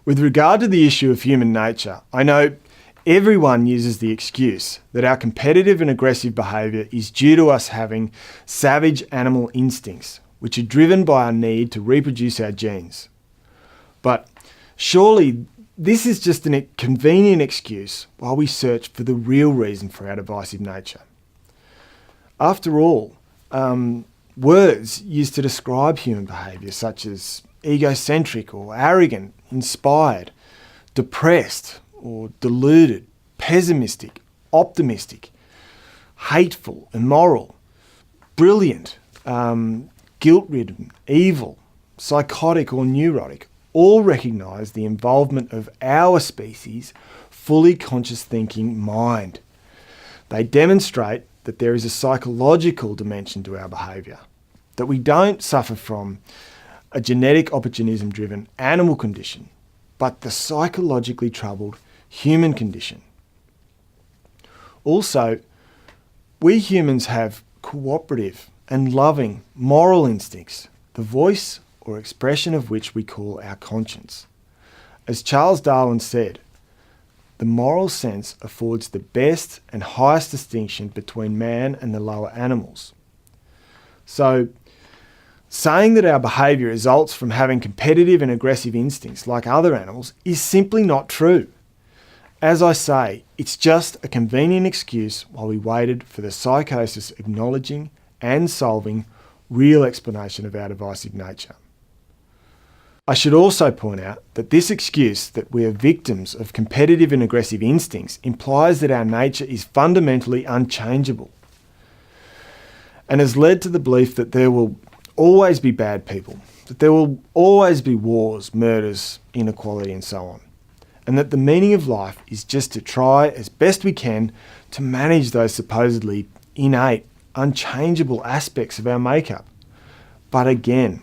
With regard to the issue of human nature, I know everyone uses the excuse that our competitive and aggressive behaviour is due to us having savage animal instincts, which are driven by our need to reproduce our genes. But surely this is just a convenient excuse while we search for the real reason for our divisive nature. After all, words used to describe human behaviour such as egocentric or arrogant, inspired, depressed or deluded, pessimistic, optimistic, hateful, immoral, brilliant, guilt-ridden, evil, psychotic or neurotic, all recognise the involvement of our species' fully conscious thinking mind. They demonstrate that there is a psychological dimension to our behaviour, that we don't suffer from a genetic opportunism-driven animal condition, but the psychologically troubled human condition. Also, we humans have cooperative and loving moral instincts, the voice or expression of which we call our conscience. As Charles Darwin said, the moral sense affords the best and highest distinction between man and the lower animals. So, saying that our behaviour results from having competitive and aggressive instincts like other animals is simply not true. As I say, it's just a convenient excuse while we waited for the psychosis acknowledging and solving real explanation of our divisive nature. I should also point out that this excuse that we are victims of competitive and aggressive instincts implies that our nature is fundamentally unchangeable and has led to the belief that there will always be bad people, that there will always be wars, murders, inequality and so on, and that the meaning of life is just to try as best we can to manage those supposedly innate, unchangeable aspects of our makeup. But again,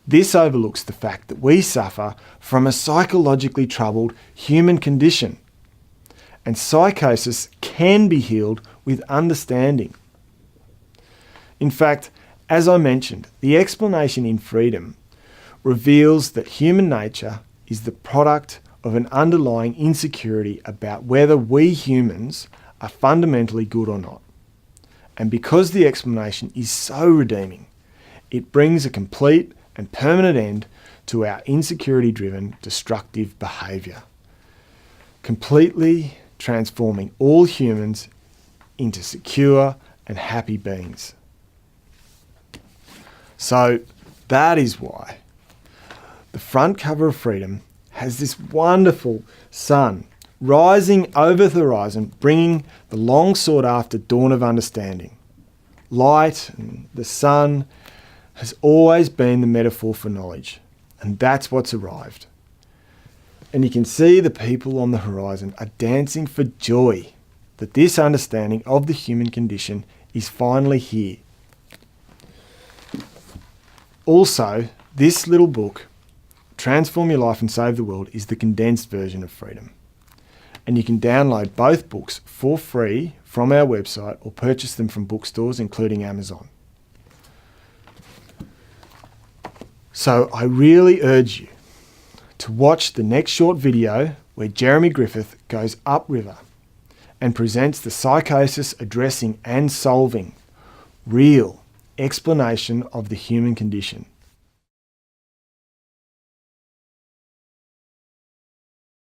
this overlooks the fact that we suffer from a psychologically troubled human condition, and psychosis can be healed with understanding. In fact, as I mentioned, the explanation in Freedom reveals that human nature is the product of an underlying insecurity about whether we humans are fundamentally good or not. And because the explanation is so redeeming, it brings a complete and permanent end to our insecurity-driven destructive behaviour, completely transforming all humans into secure and happy beings. So that is why the front cover of Freedom has this wonderful sun rising over the horizon, bringing the long sought after dawn of understanding. Light and the sun has always been the metaphor for knowledge, and that's what's arrived. And you can see the people on the horizon are dancing for joy that this understanding of the human condition is finally here. Also, this little book, Transform Your Life and Save the World, is the condensed version of Freedom. And you can download both books for free from our website or purchase them from bookstores, including Amazon. So I really urge you to watch the next short video where Jeremy Griffith goes upriver and presents the psychosis addressing and solving real explanation of the human condition.